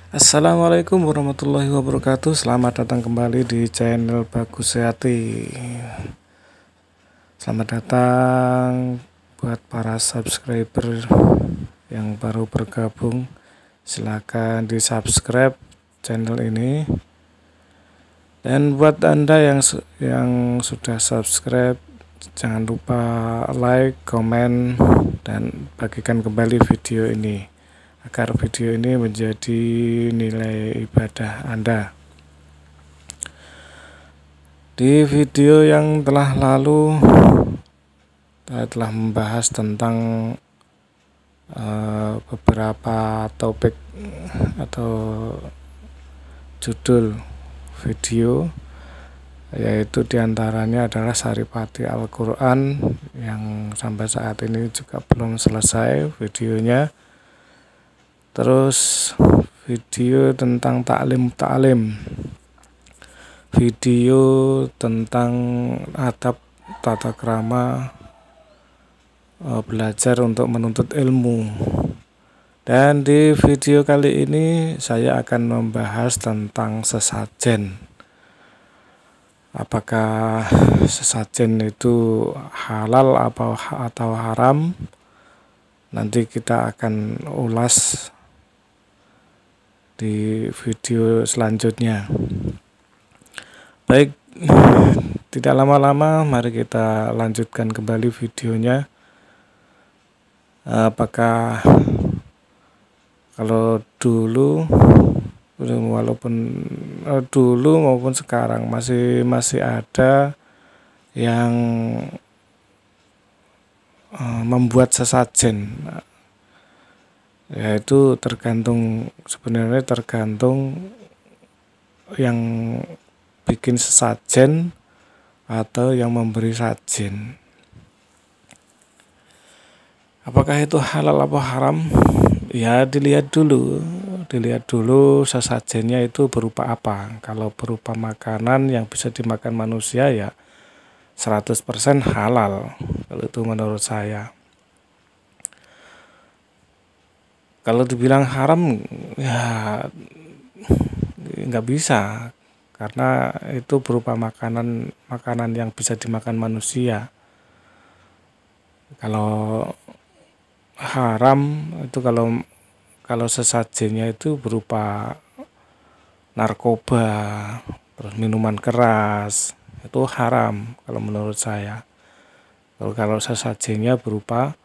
Assalamualaikum warahmatullahi wabarakatuh. Selamat datang kembali di channel Bagus Sehati. Selamat datang buat para subscriber yang baru bergabung. Silakan di subscribe channel ini. Dan buat Anda yang sudah subscribe, jangan lupa like, komen, dan bagikan kembali video ini agar video ini menjadi nilai ibadah Anda. Di video yang telah lalu saya telah membahas tentang beberapa topik atau judul video, yaitu diantaranya adalah Saripati Al-Quran yang sampai saat ini juga belum selesai videonya. Terus video tentang taklim, video tentang adab tata krama belajar untuk menuntut ilmu. Dan di video kali ini saya akan membahas tentang sesajen. Apakah sesajen itu halal atau haram? Nanti kita akan ulas di video selanjutnya. Baik, tidak lama-lama, mari kita lanjutkan kembali videonya. Apakah kalau dulu, walaupun dulu maupun sekarang masih ada yang membuat sesajen, yaitu sebenarnya tergantung yang bikin sesajen atau yang memberi sajen. Apakah itu halal atau haram? Ya, dilihat dulu sesajennya itu berupa apa. Kalau berupa makanan yang bisa dimakan manusia, ya 100% halal kalau itu menurut saya. Kalau dibilang haram, ya nggak bisa, karena itu berupa makanan yang bisa dimakan manusia. Kalau haram itu kalau sesajennya itu berupa narkoba, terus minuman keras, itu haram kalau menurut saya. Kalau sesajennya berupa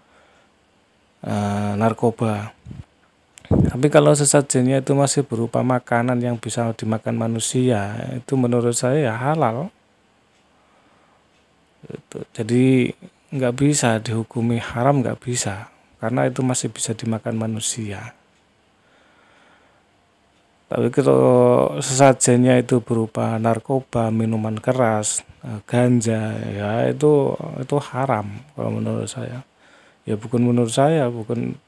narkoba. Tapi kalau sesajennya itu masih berupa makanan yang bisa dimakan manusia, itu menurut saya ya halal. Jadi nggak bisa dihukumi haram, nggak bisa, karena itu masih bisa dimakan manusia. Tapi kalau sesajennya itu berupa narkoba, minuman keras, ganja, ya itu haram kalau menurut saya. Ya bukan menurut saya,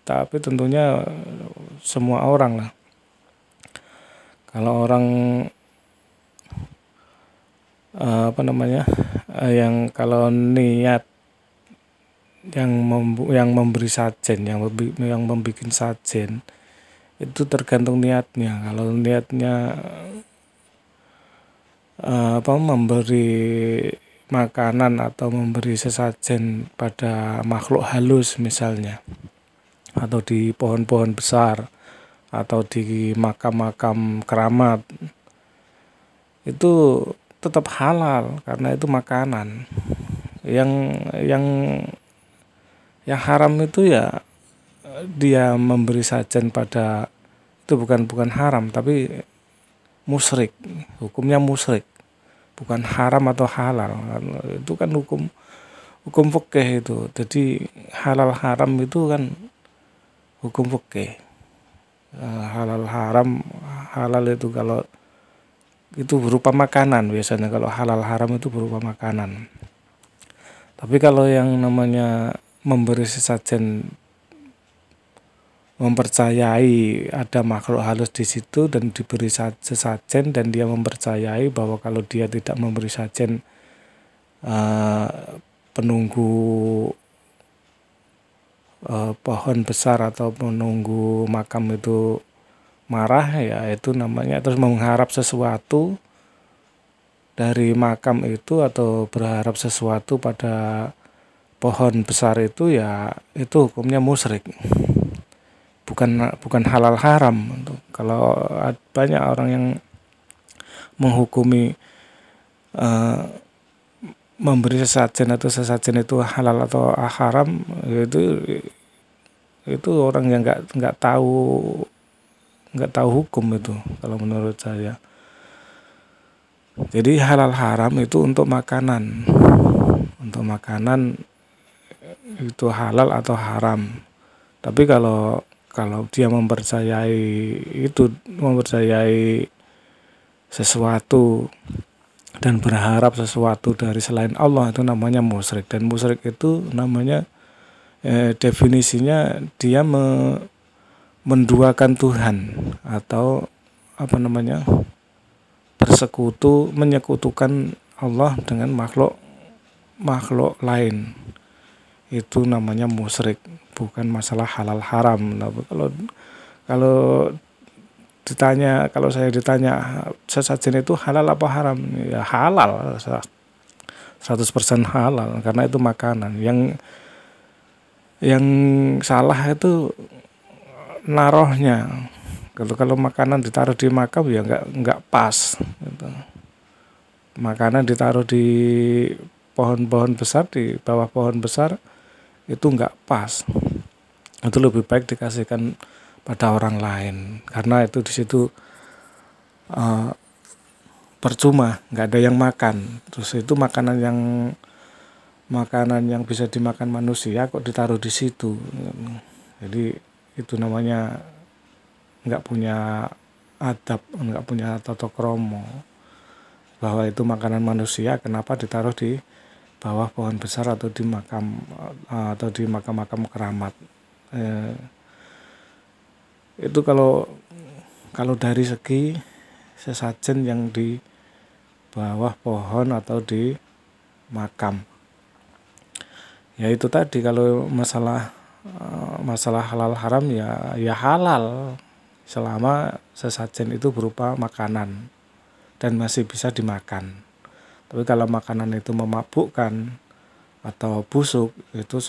tapi tentunya semua orang lah. Kalau orang yang kalau niat yang memberi sajen, yang membuat sajen, itu tergantung niatnya. Kalau niatnya memberi makanan atau memberi sesajen pada makhluk halus misalnya, atau di pohon-pohon besar, atau di makam-makam keramat, itu tetap halal karena itu makanan. Yang haram itu ya dia memberi sajen pada itu bukan haram, tapi musyrik, hukumnya musyrik, bukan haram atau halal. Itu kan hukum fikih itu. Jadi halal haram itu kan hukum fikih. Halal haram, halal itu kalau itu berupa makanan biasanya. Kalau halal haram itu berupa makanan. Tapi kalau yang namanya memberi sesajen, mempercayai ada makhluk halus di situ dan diberi sesajen, dan dia mempercayai bahwa kalau dia tidak memberi sajen, penunggu pohon besar atau menunggu makam itu marah ya itu namanya, terus mengharap sesuatu dari makam itu atau berharap sesuatu pada pohon besar itu, ya itu hukumnya musyrik, bukan halal haram. Kalau banyak orang yang menghukumi memberi sesajen atau sesajen itu halal atau haram, itu orang yang nggak tahu hukum itu kalau menurut saya. Jadi halal haram itu untuk makanan itu halal atau haram. Tapi kalau dia mempercayai sesuatu dan berharap sesuatu dari selain Allah, itu namanya musyrik. Dan musyrik itu namanya definisinya dia menduakan Tuhan atau menyekutukan Allah dengan makhluk lain. Itu namanya musyrik, bukan masalah halal haram. Tapi kalau saya ditanya sesajen itu halal apa haram, ya halal, 100% halal, karena itu makanan. Yang salah itu narohnya. Kalau makanan ditaruh di makam ya nggak pas gitu. Makanan ditaruh di pohon-pohon besar, di bawah pohon besar, itu nggak pas. Itu lebih baik dikasihkan pada orang lain, karena itu di situ percuma, nggak ada yang makan. Terus itu makanan yang bisa dimakan manusia kok ditaruh di situ. Jadi itu namanya nggak punya adab, nggak punya tata krama, bahwa itu makanan manusia, kenapa ditaruh di bawah pohon besar atau di makam keramat. Itu kalau dari segi sesajen yang di bawah pohon atau di makam. Ya itu tadi, kalau masalah halal haram ya halal selama sesajen itu berupa makanan dan masih bisa dimakan. Tapi kalau makanan itu memabukkan atau busuk, itu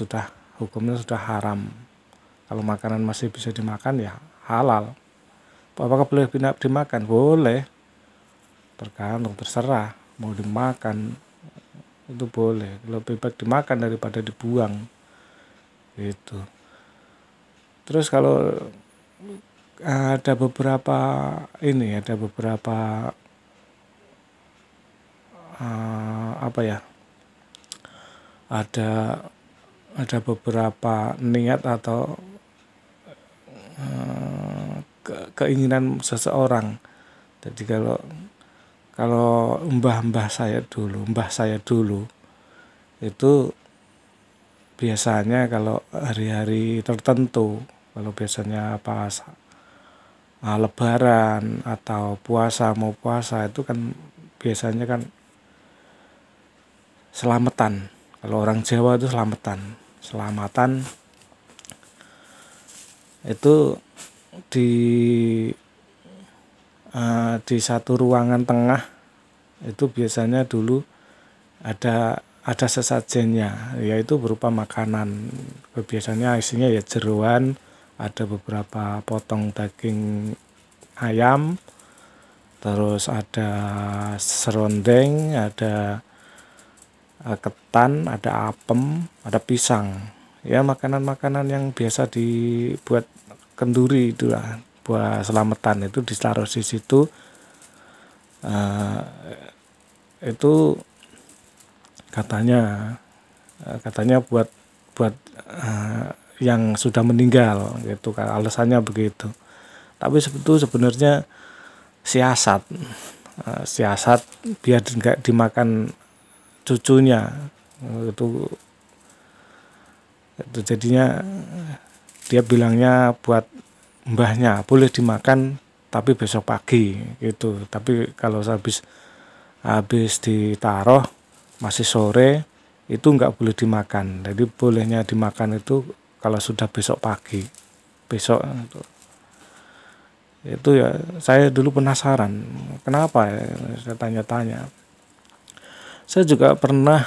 hukumnya sudah haram. Kalau makanan masih bisa dimakan ya halal. Apakah boleh dimakan? Boleh, tergantung, terserah mau dimakan, itu boleh. Lebih baik dimakan daripada dibuang gitu. Terus kalau ada beberapa ada beberapa niat atau keinginan seseorang. Jadi kalau mbah saya dulu itu biasanya kalau hari-hari tertentu, kalau biasanya pas lebaran atau mau puasa itu kan biasanya kan selamatan. Kalau orang Jawa itu selamatan itu di satu ruangan tengah itu biasanya dulu ada sesajennya, yaitu berupa makanan. Biasanya isinya ya jeroan, ada beberapa potong daging ayam, terus ada serondeng, ada ketan, ada apem, ada pisang. Ya makanan-makanan yang biasa dibuat kenduri itulah, buat selamatan itu ditaruh di situ. Itu katanya buat yang sudah meninggal gitu kan, alasannya begitu. Tapi itu sebenarnya siasat biar nggak dimakan cucunya. Itu jadinya dia bilangnya buat mbahnya boleh dimakan tapi besok pagi gitu. Tapi kalau habis ditaruh masih sore itu nggak boleh dimakan. Jadi bolehnya dimakan itu kalau sudah besok pagi, besok Itu ya saya dulu penasaran, kenapa ya, saya tanya-tanya. Saya juga pernah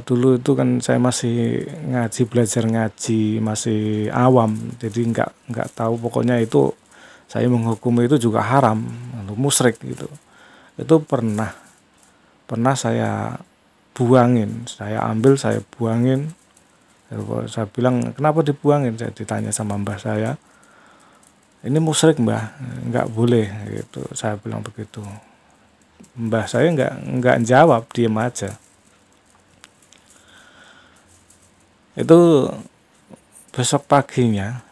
dulu itu kan saya masih ngaji, belajar ngaji, masih awam, jadi nggak tahu, pokoknya itu saya menghukumi itu juga haram, musyrik gitu. Itu pernah saya buangin, saya ambil, saya buangin. Saya bilang, kenapa dibuangin? Saya ditanya sama mbah saya, ini musyrik mbah, nggak boleh gitu. Saya bilang begitu. Mbah saya nggak jawab, diem aja. Itu besok paginya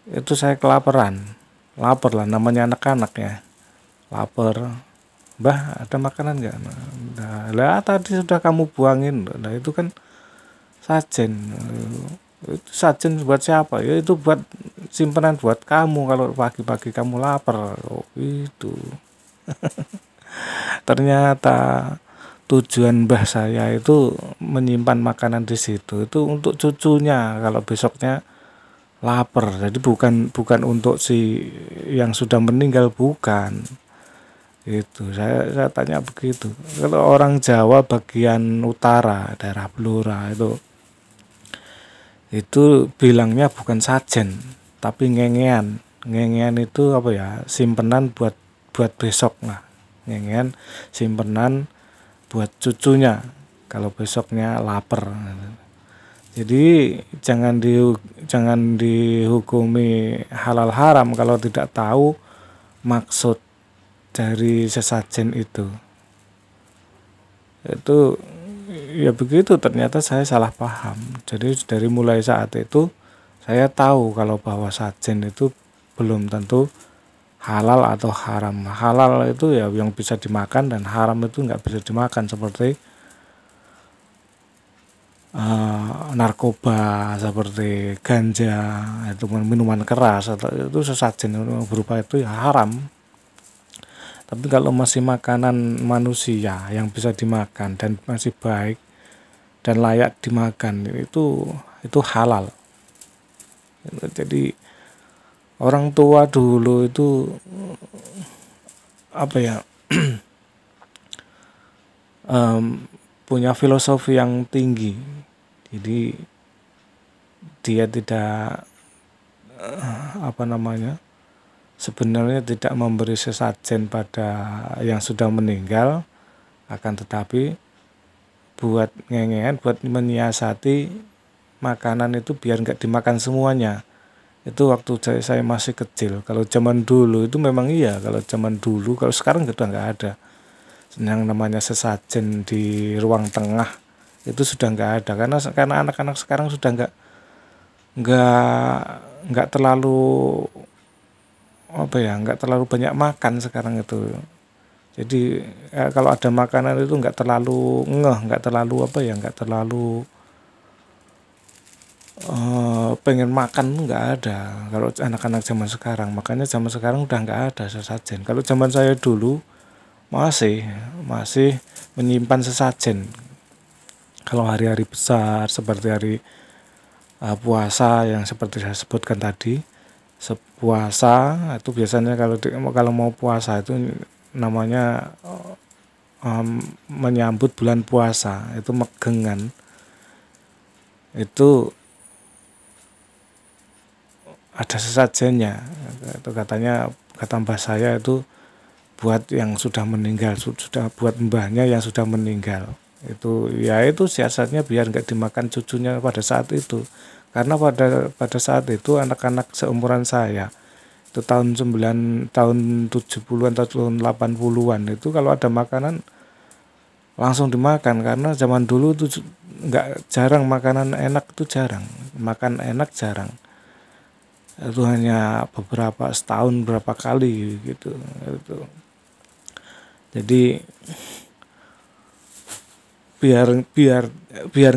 itu saya kelaparan, lapar lah, namanya anak-anak ya, lapar. Mbah, ada makanan nggak? Nah, lah tadi sudah kamu buangin. Nah itu kan sajen. Itu sajen buat siapa? Ya itu buat simpanan buat kamu kalau pagi-pagi kamu lapar. Oh, itu. Ternyata tujuan mbah saya itu menyimpan makanan di situ itu untuk cucunya kalau besoknya lapar. Jadi bukan untuk si yang sudah meninggal, bukan. Itu saya tanya begitu. Kalau orang Jawa bagian utara, daerah Blora itu bilangnya bukan sajen, tapi ngengean. Ngengean itu apa ya? Simpenan buat besok lah. Ngengean simpenan buat cucunya kalau besoknya lapar. Jadi jangan dihukumi halal haram kalau tidak tahu maksud dari sesajen itu. Itu ya begitu, ternyata saya salah paham. Jadi dari mulai saat itu saya tahu kalau bahwa sajen itu belum tentu halal atau haram. Halal itu ya yang bisa dimakan, dan haram itu nggak bisa dimakan, seperti narkoba, seperti ganja, itu minuman keras, atau itu sesajen berupa itu ya haram. Tapi kalau masih makanan manusia yang bisa dimakan dan masih baik dan layak dimakan, itu halal. Jadi orang tua dulu itu apa ya, punya filosofi yang tinggi. Jadi dia tidak sebenarnya tidak memberi sesajen pada yang sudah meninggal, akan tetapi buat ngengean, buat menyiasati makanan itu biar nggak dimakan semuanya. Itu waktu saya masih kecil. Kalau zaman dulu itu memang iya, kalau zaman dulu, kalau sekarang udah nggak ada. Yang namanya sesajen di ruang tengah itu sudah nggak ada, karena anak-anak sekarang sudah nggak terlalu nggak terlalu banyak makan sekarang itu. Jadi kalau ada makanan itu nggak terlalu nggak terlalu nggak terlalu pengen makan, nggak ada kalau anak-anak zaman sekarang. Makanya zaman sekarang udah nggak ada sesajen. Kalau zaman saya dulu masih menyimpan sesajen. Kalau hari-hari besar seperti hari puasa yang seperti saya sebutkan tadi, puasa itu biasanya kalau mau puasa itu namanya menyambut bulan puasa, itu megengan. Itu ada sesajennya. Itu katanya, kata mbah saya, itu buat yang sudah meninggal, sudah buat mbahnya yang sudah meninggal. Itu siasatnya biar nggak dimakan cucunya pada saat itu. Karena pada saat itu anak-anak seumuran saya itu tahun 70-an atau tahun 80-an itu kalau ada makanan langsung dimakan, karena zaman dulu itu nggak, jarang makanan enak, itu jarang, makan enak jarang. Itu hanya setahun berapa kali gitu. Jadi biar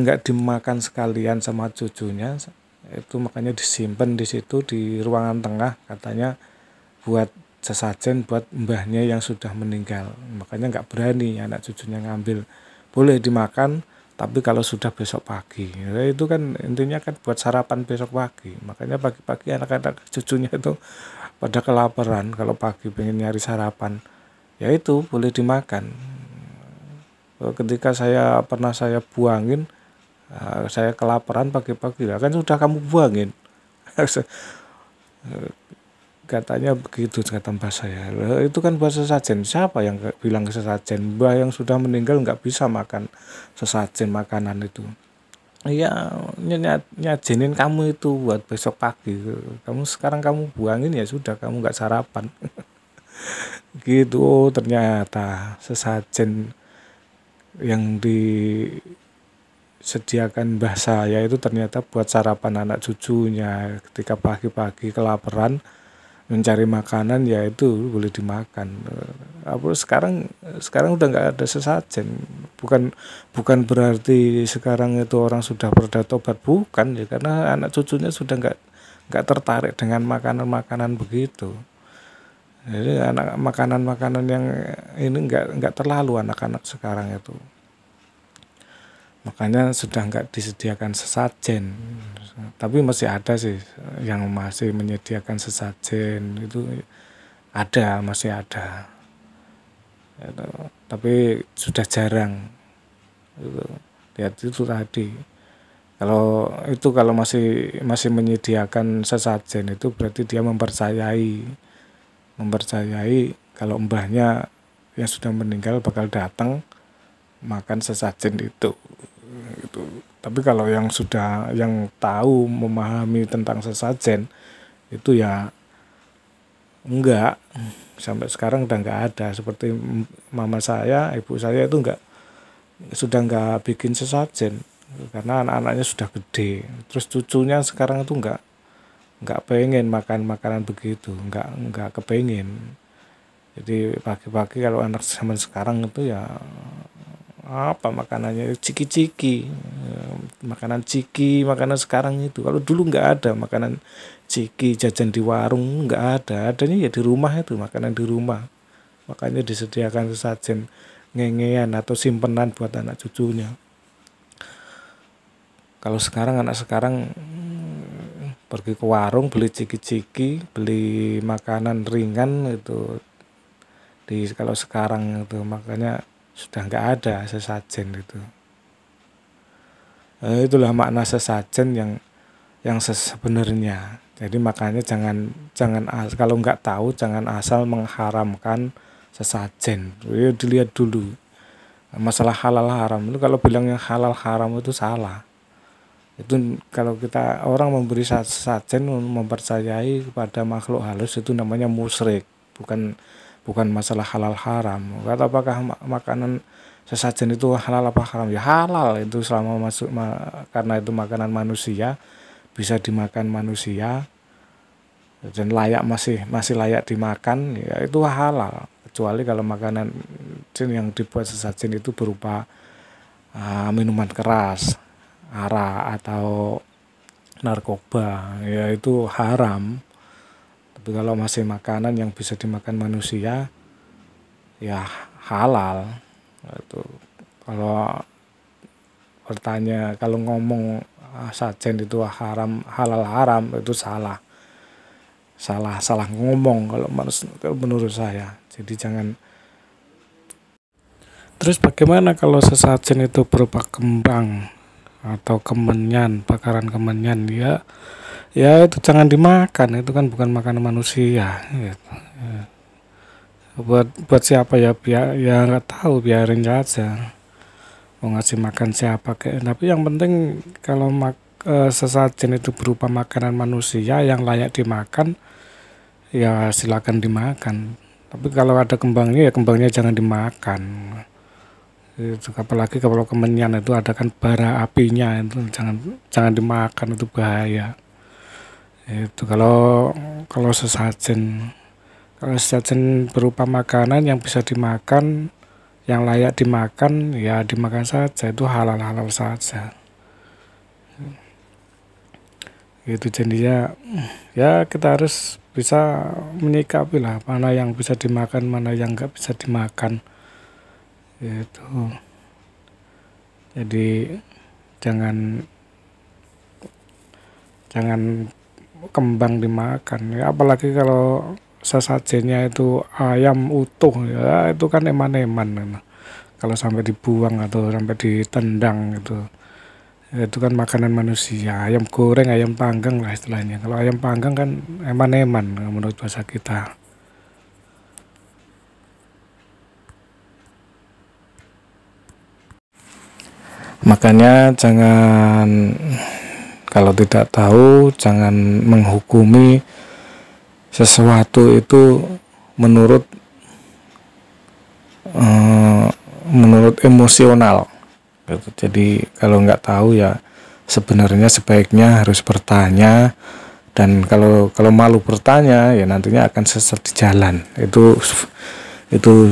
nggak dimakan sekalian sama cucunya, itu makanya disimpan di situ di ruangan tengah, katanya buat sesajen buat mbahnya yang sudah meninggal. Makanya nggak berani anak cucunya ngambil. Boleh dimakan Tapi kalau sudah besok pagi, ya itu kan intinya kan buat sarapan besok pagi. Makanya pagi-pagi anak-anak cucunya itu pada kelaparan. Kalau pagi pengen nyari sarapan, ya itu boleh dimakan. Ketika saya buangin, saya kelaparan pagi-pagi, lah kan sudah kamu buangin. Katanya begitu kata mbah saya. Itu kan buat sesajen. Siapa yang bilang sesajen? Mbah yang sudah meninggal nggak bisa makan sesajen makanan itu. Iya, nyajenin kamu itu buat besok pagi. Kamu buangin, ya sudah, kamu nggak sarapan. Gitu. Oh, ternyata sesajen yang disediakan mbah saya itu ternyata buat sarapan anak cucunya ketika pagi-pagi kelaparan mencari makanan, ya itu boleh dimakan. Sekarang udah nggak ada sesajen. Bukan berarti sekarang itu orang sudah bertobat, bukan ya, karena anak cucunya sudah nggak tertarik dengan makanan-makanan begitu. Jadi makanan-makanan yang ini nggak terlalu anak-anak sekarang itu. Makanya sudah nggak disediakan sesajen. Tapi masih ada sih yang masih menyediakan sesajen, itu masih ada. Tapi sudah jarang. Lihat itu tadi. Kalau masih menyediakan sesajen, itu berarti dia mempercayai kalau mbahnya yang sudah meninggal bakal datang makan sesajen itu. Tapi kalau yang tahu, memahami tentang sesajen, itu ya enggak. Sampai sekarang udah enggak ada. Seperti mama saya, ibu saya itu sudah enggak bikin sesajen karena anak-anaknya sudah gede. Terus cucunya sekarang itu enggak pengen makan makanan begitu, enggak kepengen. Jadi pagi-pagi kalau anak zaman sekarang itu ya apa makanannya, ciki-ciki, makanan sekarang itu. Kalau dulu nggak ada makanan ciki jajan di warung, nggak ada, adanya ya di rumah, itu makanan di rumah. Makanya disediakan sesajen ngengean atau simpenan buat anak cucunya. Kalau anak sekarang pergi ke warung beli ciki-ciki, beli makanan ringan itu. Kalau sekarang itu makanya sudah nggak ada sesajen itu. Itulah makna sesajen yang sebenarnya. Jadi makanya jangan kalau nggak tahu jangan asal mengharamkan sesajen. Dilihat dulu masalah halal haram itu. Kalau bilang yang halal haram itu salah. Itu kalau orang memberi sesajen mempercayai kepada makhluk halus, itu namanya musyrik, bukan masalah halal haram. Kata apakah makanan sesajen itu halal apa haram? Ya halal itu selama karena itu makanan manusia, bisa dimakan manusia dan masih layak dimakan, ya itu halal. Kecuali kalau makanan yang dibuat sesajen itu berupa minuman keras, arak atau narkoba, ya itu haram. Tapi kalau masih makanan yang bisa dimakan manusia, ya halal. Itu kalau ngomong sajen itu halal haram, itu salah ngomong kalau menurut saya. Jadi jangan. Terus bagaimana kalau sesajen itu berupa kembang atau kemenyan, bakaran kemenyan, ya itu jangan dimakan, itu kan bukan makanan manusia gitu. Buat siapa ya, nggak tahu, biarin aja mau ngasih makan siapa tapi yang penting kalau sesajen itu berupa makanan manusia yang layak dimakan, ya silakan dimakan. Tapi kalau ada kembangnya, ya kembangnya jangan dimakan. Itu, apalagi kalau kemenyan itu ada kan bara apinya, itu jangan dimakan, itu bahaya. Itu kalau sesajen berupa makanan yang bisa dimakan, yang layak dimakan, ya dimakan saja, itu halal saja. Itu jadinya ya kita harus bisa menyikapi lah mana yang bisa dimakan, mana yang nggak bisa dimakan. Itu Jadi jangan kembang dimakan ya, apalagi kalau sesajennya itu ayam utuh ya, itu kan eman-eman. Kalau sampai dibuang atau sampai ditendang itu kan makanan manusia. Ayam goreng, ayam panggang lah istilahnya. Kalau ayam panggang kan eman-eman menurut bahasa kita. Makanya kalau tidak tahu jangan menghukumi sesuatu itu menurut emosional gitu. Jadi kalau nggak tahu ya sebenarnya sebaiknya harus bertanya, dan kalau malu bertanya ya nantinya akan sesat di jalan. Itu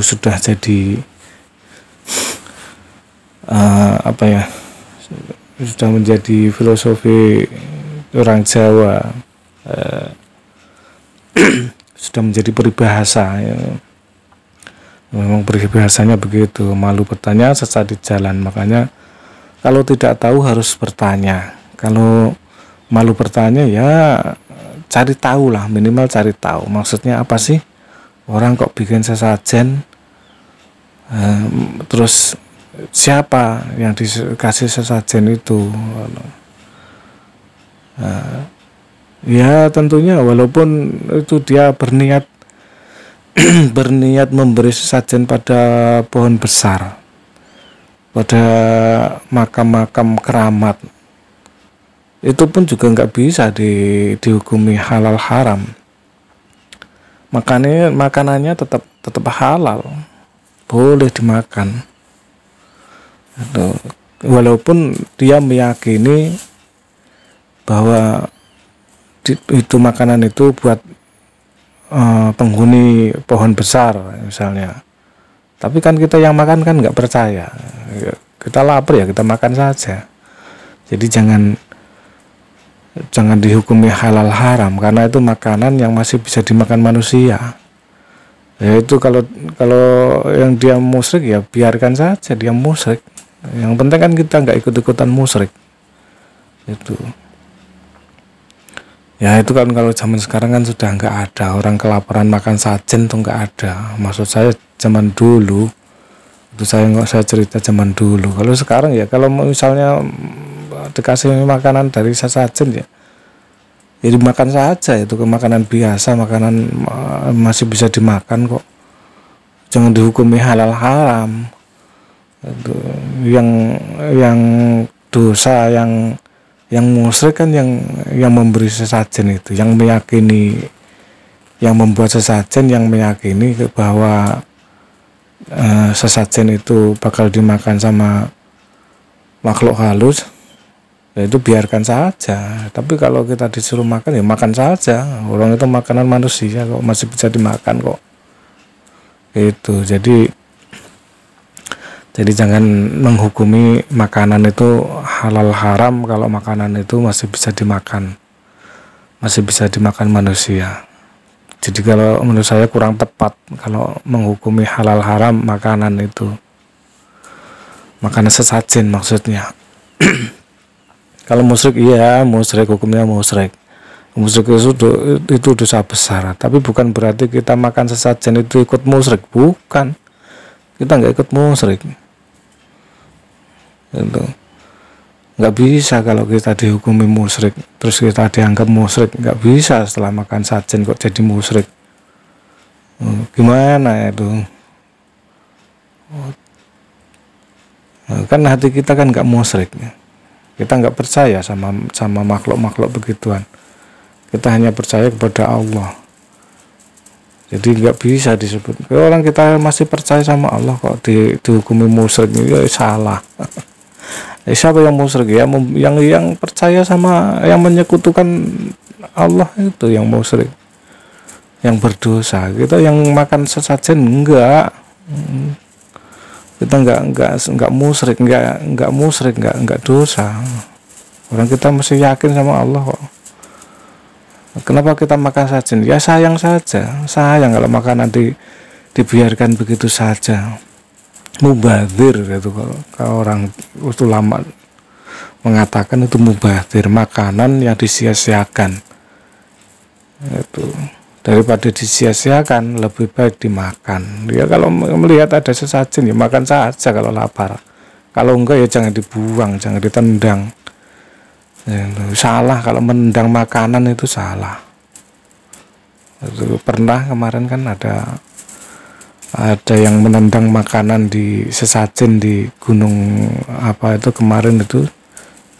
sudah jadi sudah menjadi filosofi orang Jawa, sudah menjadi peribahasa ya. Memang peribahasanya begitu, malu bertanya sesat di jalan. Makanya kalau tidak tahu harus bertanya, kalau malu bertanya ya cari tahu lah, minimal cari tahu maksudnya apa sih orang kok bikin sesajen, terus siapa yang dikasih sesajen itu. Ya tentunya walaupun itu dia berniat memberi sesajen pada pohon besar, pada makam-makam keramat, itu pun juga nggak bisa dihukumi halal haram. Makanannya tetap halal, boleh dimakan. Walaupun dia meyakini bahwa itu makanan itu buat penghuni pohon besar misalnya, tapi kan kita yang makan kan nggak percaya, kita lapar ya kita makan saja. Jadi jangan dihukumi halal haram, karena itu makanan yang masih bisa dimakan manusia. Ya itu kalau yang dia musyrik ya biarkan saja dia musyrik, yang penting kan kita nggak ikut-ikutan musyrik itu. Ya itu kan kalau zaman sekarang kan sudah nggak ada orang kelaparan makan sajen, tuh nggak ada. Maksud saya zaman dulu itu, saya cerita zaman dulu. Kalau sekarang ya kalau misalnya dikasih makanan dari sesajen ya jadi makan saja, itu ke makanan biasa, makanan masih bisa dimakan kok. Jangan dihukumi halal haram. Itu yang dosa yang musyrik kan yang memberi sesajen itu, yang meyakini, yang membuat sesajen, yang meyakini bahwa sesajen itu bakal dimakan sama makhluk halus, ya itu biarkan saja. Tapi kalau kita disuruh makan ya makan saja, orang itu makanan manusia kok, masih bisa dimakan kok itu. Jadi jangan menghukumi makanan itu halal haram kalau makanan itu masih bisa dimakan manusia. Jadi kalau menurut saya kurang tepat kalau menghukumi halal haram makanan itu, makanan sesajen maksudnya. Kalau musyrik iya musyrik, hukumnya musyrik. Musyrik itu dosa besar, tapi bukan berarti kita makan sesajen itu ikut musyrik, bukan. Kita nggak ikut musyrik. Itu nggak bisa kalau kita dihukumi musyrik terus kita dianggap musyrik, nggak bisa setelah makan sajen kok jadi musyrik. Gimana itu? Kan hati kita kan nggak musyrik, kita nggak percaya sama makhluk begituan, kita hanya percaya kepada Allah. Jadi nggak bisa disebut orang kita masih percaya sama Allah kok dihukumi musyrik, ya salah. Siapa yang musyrik ya? Yang percaya sama, yang menyekutukan Allah itu yang musyrik, yang berdosa. Kita yang makan sesajen enggak, kita enggak musyrik, enggak dosa. Orang kita masih yakin sama Allah kok. Kenapa kita makan sajen? Ya sayang saja, sayang kalau makanan dibiarkan begitu saja. mubazir gitu. Kalau orang ulama mengatakan itu mubazir, makanan yang disia-siakan itu. Daripada disia-siakan lebih baik dimakan. Ya kalau melihat ada sesajen ya makan saja kalau lapar. Kalau enggak ya jangan dibuang, jangan ditendang. Itu salah, kalau menendang makanan itu salah. Itu pernah kemarin kan ada yang menendang makanan di sesajen di gunung apa itu kemarin itu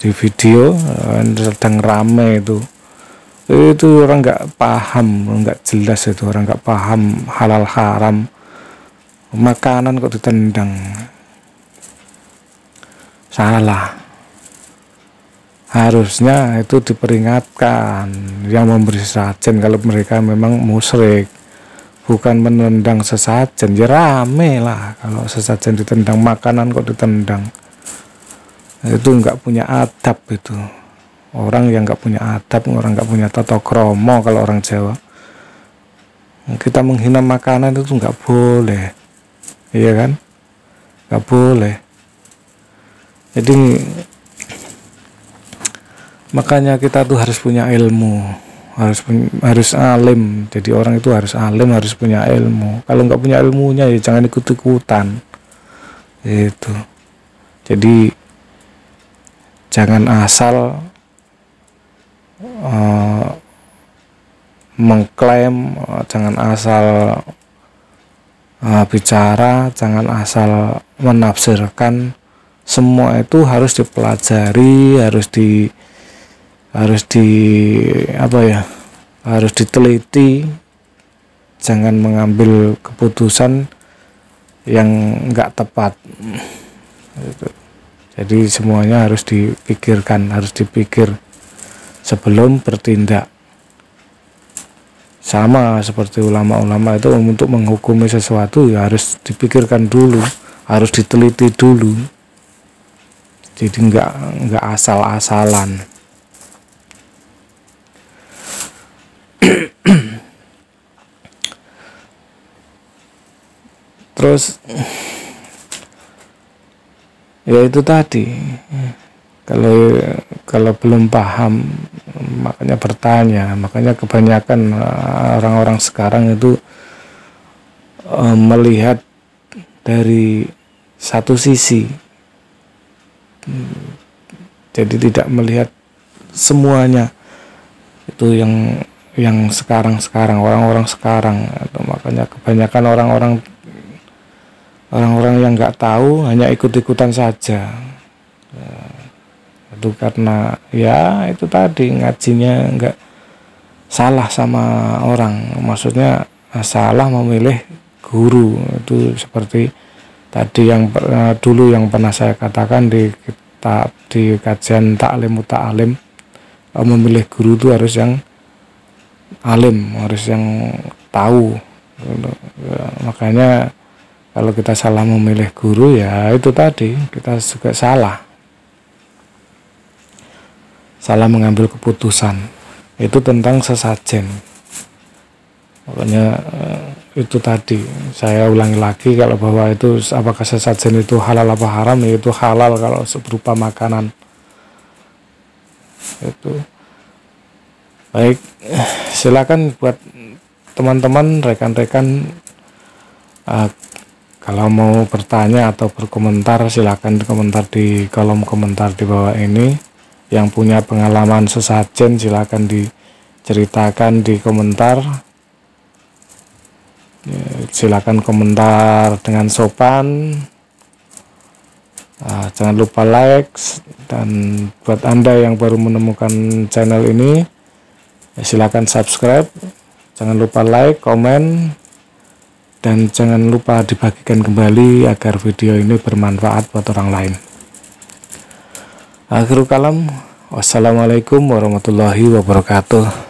di video sedang rame itu orang nggak paham, nggak jelas itu orang nggak paham halal haram makanan kok ditendang, salah. Harusnya itu diperingatkan yang memberi sesajen kalau mereka memang musyrik, bukan menendang sesajen. Ya rame lah kalau sesajen ditendang, makanan kok ditendang, itu nggak punya adab itu. Orang yang nggak punya adab, orang nggak punya tata krama kalau orang Jawa. Kita menghina makanan itu nggak boleh, iya kan? Nggak boleh. Jadi makanya kita tuh harus punya ilmu, harus alim. Jadi orang itu harus alim, harus punya ilmu. Kalau nggak punya ilmunya ya jangan ikut-ikutan. Itu. Jadi jangan asal mengklaim, jangan asal bicara, jangan asal menafsirkan. Semua itu harus dipelajari, harus diteliti. Jangan mengambil keputusan yang enggak tepat. Jadi semuanya harus dipikirkan, harus dipikir sebelum bertindak. Sama seperti ulama-ulama itu untuk menghukumi sesuatu ya harus dipikirkan dulu, harus diteliti dulu. Jadi enggak asal-asalan. Terus ya itu tadi, kalau belum paham makanya bertanya. Makanya kebanyakan orang-orang sekarang itu melihat dari satu sisi, jadi tidak melihat semuanya. Itu yang sekarang orang-orang sekarang. Makanya kebanyakan orang-orang yang nggak tahu hanya ikut-ikutan saja. Itu karena ya itu tadi ngajinya nggak salah sama orang, maksudnya salah memilih guru. Itu seperti tadi yang dulu yang pernah saya katakan di kajian Ta'lim Muta'alim, memilih guru itu harus yang alim, harus yang tahu. Makanya kalau kita salah memilih guru ya itu tadi kita juga salah mengambil keputusan. Itu tentang sesajen. Makanya itu tadi saya ulangi lagi, kalau bahwa itu apakah sesajen itu halal apa haram, ya itu halal kalau berupa makanan. Itu baik, silakan buat teman-teman, rekan-rekan, kalau mau bertanya atau berkomentar silakan komentar di kolom komentar di bawah ini. Yang punya pengalaman sesajen silakan diceritakan di komentar. Silakan komentar dengan sopan. Jangan lupa like, dan buat Anda yang baru menemukan channel ini silakan subscribe. Jangan lupa like, komen, dan jangan lupa dibagikan kembali agar video ini bermanfaat buat orang lain. Akhirul kalam, wassalamualaikum warahmatullahi wabarakatuh.